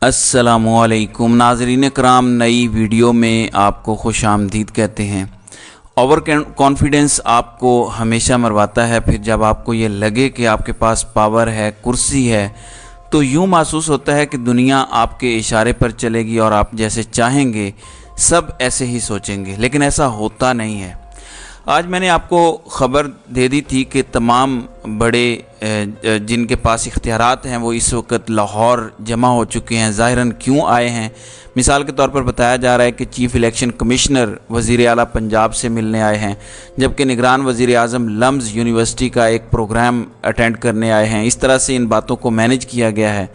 अस्सलामुअलैकुम नाज़रीन कराम, नई वीडियो में आपको खुश आमदीद कहते हैं। ओवर कॉन्फिडेंस आपको हमेशा मरवाता है। फिर जब आपको ये लगे कि आपके पास पावर है, कुर्सी है, तो यूँ महसूस होता है कि दुनिया आपके इशारे पर चलेगी और आप जैसे चाहेंगे सब ऐसे ही सोचेंगे, लेकिन ऐसा होता नहीं है। आज मैंने आपको ख़बर दे दी थी कि तमाम बड़े जिनके पास इख्तियारात हैं वो इस वक्त लाहौर जमा हो चुके हैं। ज़ाहिरन क्यों आए हैं? मिसाल के तौर पर बताया जा रहा है कि चीफ़ इलेक्शन कमिश्नर वज़ीर आला पंजाब से मिलने आए हैं, जबकि निगरान वज़ीर आज़म लम्ज़ यूनिवर्सिटी का एक प्रोग्राम अटेंड करने आए हैं। इस तरह से इन बातों को मैनेज किया गया है।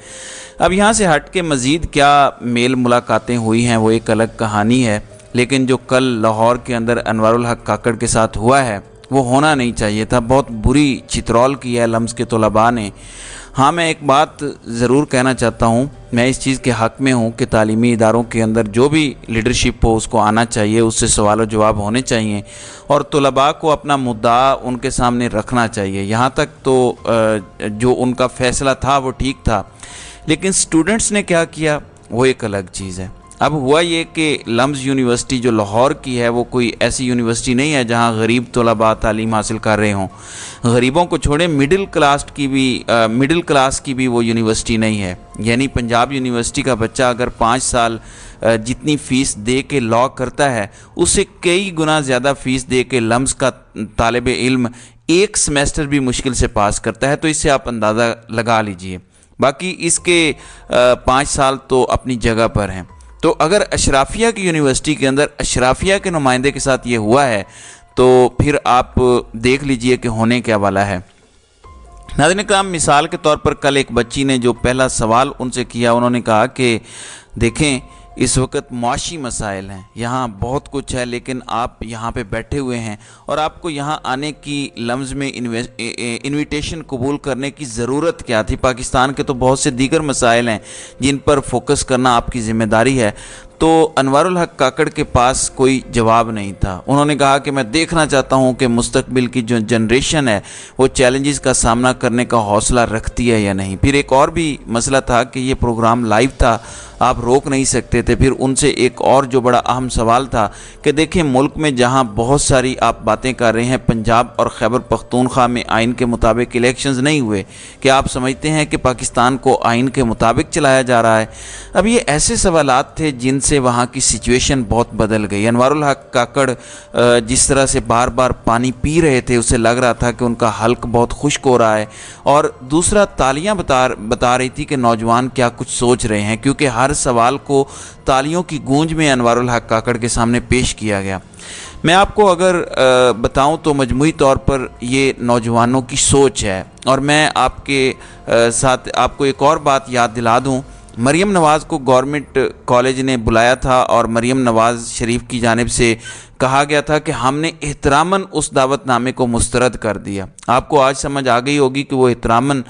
अब यहाँ से हट के मज़ीद क्या मेल मुलाकातें हुई हैं वो एक अलग कहानी है, लेकिन जो कल लाहौर के अंदर अनवारुल हक काकड़ के साथ हुआ है वो होना नहीं चाहिए था। बहुत बुरी चित्रौल की है लम्ज़ के तलबा ने। हाँ, मैं एक बात ज़रूर कहना चाहता हूँ, मैं इस चीज़ के हक़ में हूँ कि तालीमी इदारों के अंदर जो भी लीडरशिप हो उसको आना चाहिए, उससे सवाल व जवाब होने चाहिए और तलबा को अपना मुद्दा उनके सामने रखना चाहिए। यहाँ तक तो जो उनका फ़ैसला था वो ठीक था, लेकिन स्टूडेंट्स ने क्या किया वो एक अलग चीज़ है। अब हुआ ये कि लम्ज़ यूनिवर्सिटी जो लाहौर की है वो कोई ऐसी यूनिवर्सिटी नहीं है जहां गरीब तलबा तालीम हासिल कर रहे हों। गरीबों को छोड़े मिडिल क्लास की भी वो यूनिवर्सिटी नहीं है। यानी पंजाब यूनिवर्सिटी का बच्चा अगर 5 साल जितनी फ़ीस दे के लॉ करता है उससे कई गुना ज़्यादा फ़ीस दे के लम्ज़ का तालिब इल्म एक सेमेस्टर भी मुश्किल से पास करता है। तो इससे आप अंदाज़ा लगा लीजिए। बाकी इसके 5 साल तो अपनी जगह पर हैं। तो अगर अशराफिया की यूनिवर्सिटी के अंदर अशराफिया के नुमाइंदे के साथ ये हुआ है तो फिर आप देख लीजिए कि होने क्या वाला है। नाज़रीन किराम, मिसाल के तौर पर कल एक बच्ची ने जो पहला सवाल उनसे किया, उन्होंने कहा कि देखें इस वक्त मुआशी मसाइल हैं, यहाँ बहुत कुछ है, लेकिन आप यहाँ पे बैठे हुए हैं और आपको यहाँ आने की लम्ज़ में इन्विटेशन कबूल करने की ज़रूरत क्या थी? पाकिस्तान के तो बहुत से दीगर मसाइल हैं जिन पर फोकस करना आपकी ज़िम्मेदारी है। तो अनवारुल हक काकड़ के पास कोई जवाब नहीं था। उन्होंने कहा कि मैं देखना चाहता हूं कि मुस्तकबिल की जो जनरेशन है वो चैलेंजेस का सामना करने का हौसला रखती है या नहीं। फिर एक और भी मसला था कि ये प्रोग्राम लाइव था, आप रोक नहीं सकते थे। फिर उनसे एक और जो बड़ा अहम सवाल था कि देखें मुल्क में जहां बहुत सारी आप बातें कर रहे हैं, पंजाब और खैबर पख्तूनख्वा में आइन के मुताबिक इलेक्शंस नहीं हुए, कि आप समझते हैं कि पाकिस्तान को आइन के मुताबिक चलाया जा रहा है? अब ये ऐसे सवालात थे जिनसे वहाँ की सिचुएशन बहुत बदल गई। अनवारुल हक काकड़ जिस तरह से बार बार पानी पी रहे थे उससे लग रहा था कि उनका हल्क बहुत खुश्क हो रहा है। और दूसरा, तालियां बता रही थी कि नौजवान क्या कुछ सोच रहे हैं, क्योंकि हर सवाल को तालियों की गूंज में अनवारुल हक काकड़ के सामने पेश किया गया। मैं आपको अगर बताऊं तो मजमूई तौर पर ये नौजवानों की सोच है। और मैं आपके साथ आपको एक और बात याद दिला दूं, मरीम नवाज़ को गवर्नमेंट कॉलेज ने बुलाया था और मरीम नवाज़ शरीफ की जानिब से कहा गया था कि हमने एहतरामन उस दावतनामे को मुस्तरद कर दिया। आपको आज समझ आ गई होगी कि वो एहतरामन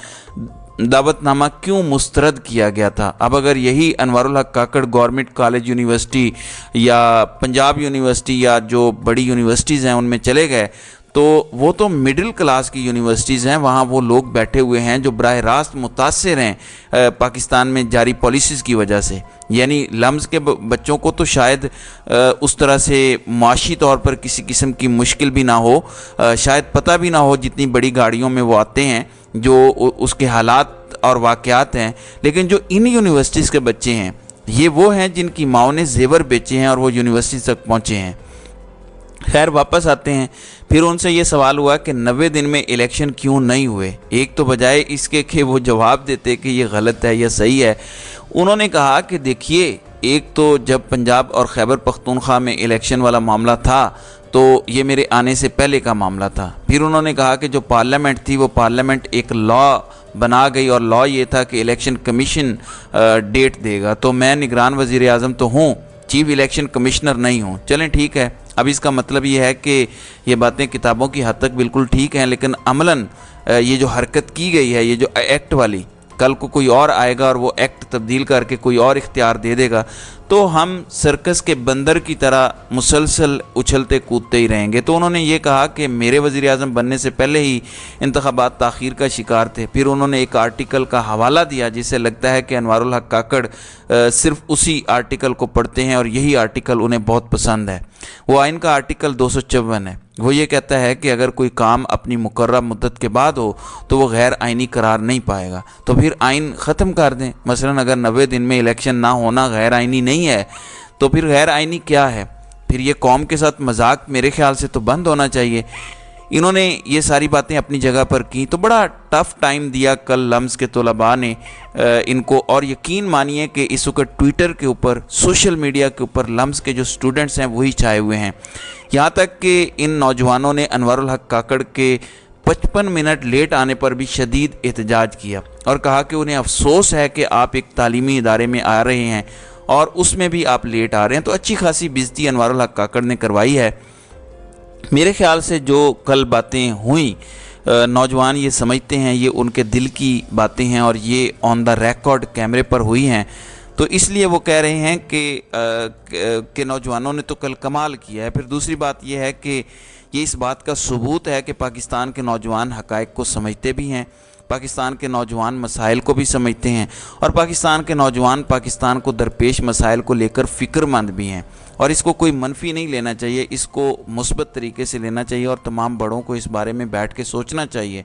दावतनामा क्यों मुस्तरद किया गया था। अब अगर यही अनवारुल हक काकड़ गवर्नमेंट कॉलेज यूनिवर्सिटी या पंजाब यूनिवर्सिटी या जो बड़ी यूनिवर्सिटीज़ हैं उनमें चले गए तो वो तो मिडिल क्लास की यूनिवर्सिटीज़ हैं, वहाँ वो लोग बैठे हुए हैं जो बराह रास्त मुतासिर हैं पाकिस्तान में जारी पॉलिसीज़ की वजह से। यानी लम्ज़ के बच्चों को तो शायद उस तरह से माशी तौर पर किसी किस्म की मुश्किल भी ना हो, शायद पता भी ना हो जितनी बड़ी गाड़ियों में वो आते हैं, जो उसके हालात और वाक़यात हैं। लेकिन जो इन यूनिवर्सिटीज़ के बच्चे हैं ये वो हैं जिनकी माओ ने जेवर बेचे हैं और वो यूनिवर्सिटी तक पहुँचे हैं। खैर, वापस आते हैं। फिर उनसे ये सवाल हुआ कि 90 दिन में इलेक्शन क्यों नहीं हुए। एक तो बजाय इसके कि वो जवाब देते कि ये गलत है या सही है, उन्होंने कहा कि देखिए, एक तो जब पंजाब और खैबर पख्तूनख्वा में इलेक्शन वाला मामला था तो ये मेरे आने से पहले का मामला था। फिर उन्होंने कहा कि जो पार्लियामेंट थी वो पार्लियामेंट एक लॉ बना गई और लॉ ये था कि इलेक्शन कमीशन डेट देगा। तो मैं निगरान वज़ीर आज़म तो हूँ, चीफ इलेक्शन कमिश्नर नहीं हूँ। चलें ठीक है। अब इसका मतलब ये है कि ये बातें किताबों की हद तक बिल्कुल ठीक हैं, लेकिन अमलन ये जो हरकत की गई है, ये जो एक्ट वाली, کل کو کوئی اور آئے گا اور وہ ایکٹ تبدیل کر کے کوئی اور اختیار دے دے گا تو ہم سرکس کے بندر کی طرح مسلسل اچھلتے کودتے ہی رہیں گے۔ تو انہوں نے یہ کہا کہ میرے وزیر اعظم بننے سے پہلے ہی انتخابات تاخیر کا شکار تھے۔ پھر انہوں نے ایک آرٹیکل کا حوالہ دیا جس سے لگتا ہے کہ انوار الحق کاکڑ صرف اسی آرٹیکل کو پڑھتے ہیں اور یہی آرٹیکل انہیں بہت پسند ہے۔ وہ آئین کا آرٹیکل 254 ہے۔ وہ یہ کہتا ہے کہ اگر کوئی کام اپنی مقررہ مدت کے بعد ہو تو وہ غیر آئینی قرار نہیں پائے گا، تو پھر آئین ختم کر دیں۔ مثلا اگر 90 دن میں الیکشن نہ ہونا غیر آئینی نہیں ہے تو پھر غیر آئینی کیا ہے؟ پھر یہ قوم کے ساتھ مذاق میرے خیال سے تو بند ہونا چاہیے۔ انہوں نے یہ ساری باتیں اپنی جگہ پر کی تو بڑا ٹف ٹائم دیا کل لمز کے طلباء نے ان کو، اور یقین مانیے کہ اس وقت ٹویٹر کے اوپر، سوشل میڈیا کے اوپر لمز کے جو سٹوڈنٹس ہیں وہی چھائے ہوئے ہیں۔ یہاں تک کہ ان نوجوانوں نے انوار الحق کاکڑ کے 55 منٹ لیٹ آنے پر بھی شدید احتجاج کیا اور کہا کہ انہیں افسوس ہے کہ آپ ایک تعلیمی ادارے میں آ رہے ہیں اور اس میں بھی آپ لیٹ آ رہے ہیں۔ تو اچھی خاصی بےعزتی انوار الحق کاکڑ نے کروائی ہے۔ میرے خیال سے جو کل باتیں ہوئیں نوجوان یہ سمجھتے ہیں یہ ان کے دل کی باتیں ہیں اور یہ آن دا ریکارڈ کیمرے پر ہوئی ہیں، تو اس لیے وہ کہہ رہے ہیں کہ نوجوانوں نے تو کل کمال کیا ہے۔ پھر دوسری بات یہ ہے کہ یہ اس بات کا ثبوت ہے کہ پاکستان کے نوجوان حقائق کو سمجھتے بھی ہیں، پاکستان کے نوجوان مسائل کو بھی سمجھتے ہیں، اور پاکستان کے نوجوان پاکستان کو درپیش مسائل کو لے کر فکر مند بھی ہیں۔ اور اس کو کوئی منفی نہیں لینا چاہیے، اس کو مثبت طریقے سے لینا چاہیے اور تمام بڑوں کو اس بارے میں بیٹھ کے سوچنا چاہیے۔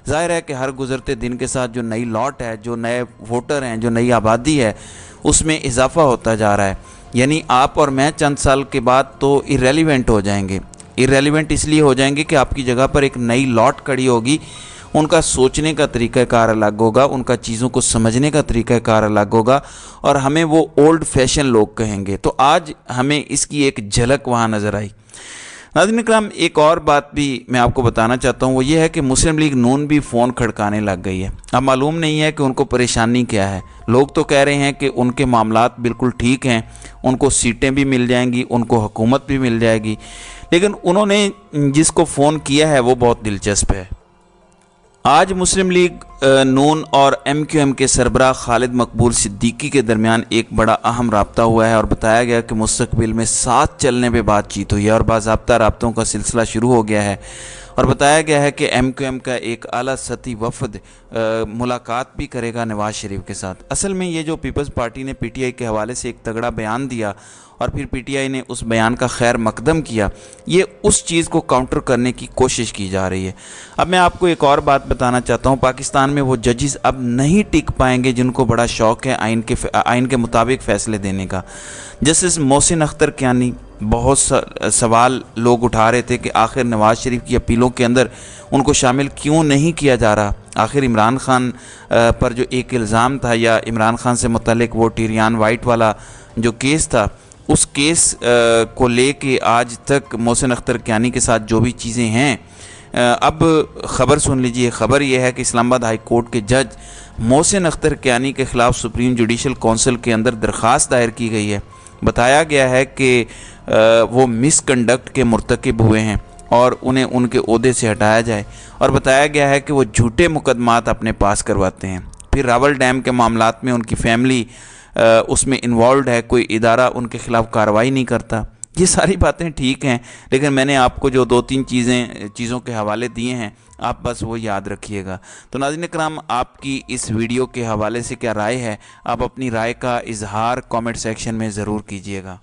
ظاہر ہے کہ ہر گزرتے دن کے ساتھ جو نئی لاٹ ہے، جو نئے ووٹر ہیں، جو نئی آبادی ہے، اس میں اضافہ ہوتا جا رہا ہے۔ یعنی آپ اور میں چند سال کے بعد تو ایرریلیونٹ ہو جائیں گے۔ ایرریلیونٹ اس لیے ہو جائیں گے کہ آپ کی جگہ پر ایک نئی لاٹ کھڑی ہوگی، ان کا سوچنے کا طریقہ کار الگ ہوگا، ان کا چیزوں کو سمجھنے کا طریقہ کار الگ ہوگا، اور ہمیں وہ اولڈ فیشن لوگ کہیں گے۔ تو آج ہمیں اس کی ایک جھلک وہاں نظر آئی۔ ناظرین اکرام، ایک اور بات بھی میں آپ کو بتانا چاہتا ہوں، وہ یہ ہے کہ مسلم لیگ نون بھی فون کھڑکانے لگ گئی ہے۔ اب معلوم نہیں ہے کہ ان کو پریشانی کیا ہے۔ لوگ تو کہہ رہے ہیں کہ ان کے معاملات بالکل ٹھیک ہیں، ان کو سیٹیں بھی مل جائیں گی، ان کو حکومت بھی مل جائے گی، لیکن انہوں نے جس کو فون کیا ہے وہ بہت دلچسپ ہے۔ آج مسلم لیگ نون اور ایم کیو ایم کے سربراہ خالد مقبول صدیقی کے درمیان ایک بڑا اہم رابطہ ہوا ہے اور بتایا گیا کہ مستقبل میں ساتھ چلنے پہ بات چیت ہوئی ہے اور باضابطہ رابطوں کا سلسلہ شروع ہو گیا ہے، اور بتایا گیا ہے کہ ایم کیو ایم کا ایک اعلیٰ سطحی وفد ملاقات بھی کرے گا نواز شریف کے ساتھ۔ اصل میں یہ جو پیپلز پارٹی نے پی ٹی آئی کے حوالے سے ایک تگڑا بیان دیا اور پھر پی ٹی آئی نے اس بیان کا خیر مقدم کیا، یہ اس چیز کو کاؤنٹر کرنے کی کوشش کی جا رہی ہے۔ اب میں آپ کو ایک اور بات بتانا چاہتا ہوں، پاکستان میں وہ ججز اب نہیں ٹک پائیں گے جن کو بڑا شوق ہے آئین کے مطابق فیصلے دینے کا۔ جسٹس محسن اختر کیانی، بہت سوال لوگ اٹھا رہے تھے کہ آخر نواز شریف کی اپیلوں کے اندر ان کو شامل کیوں نہیں کیا جا رہا۔ آخر عمران خان پر جو ایک الزام تھا، یا عمران خان سے متعلق وہ ٹیریان وائٹ والا جو کیس تھا، اس کیس کو لے کے آج تک محسن اختر کیانی کے ساتھ جو بھی چیزیں ہیں، اب خبر سن لیجئے۔ خبر یہ ہے کہ اسلام آباد ہائی کورٹ کے جج محسن اختر کیانی کے خلاف سپریم جوڈیشل کونسل کے اندر درخواست دائر کی گئی ہے۔ بتایا گیا ہے کہ وہ مس کنڈکٹ کے مرتکب ہوئے ہیں اور انہیں ان کے عہدے سے ہٹایا جائے، اور بتایا گیا ہے کہ وہ جھوٹے مقدمات اپنے پاس کرواتے ہیں۔ پھر راول ڈیم کے معاملات میں ان کی فیملی اس میں انوالوڈ ہے، کوئی ادارہ ان کے خلاف کارروائی نہیں کرتا۔ یہ ساری باتیں ٹھیک ہیں، لیکن میں نے آپ کو جو 2-3 چیزوں کے حوالے دیے ہیں، آپ بس وہ یاد رکھیے گا۔ تو ناظرین کرام، آپ کی اس ویڈیو کے حوالے سے کیا رائے ہے؟ آپ اپنی رائے کا اظہار کامنٹ سیکشن میں ضرور کیجیے گا۔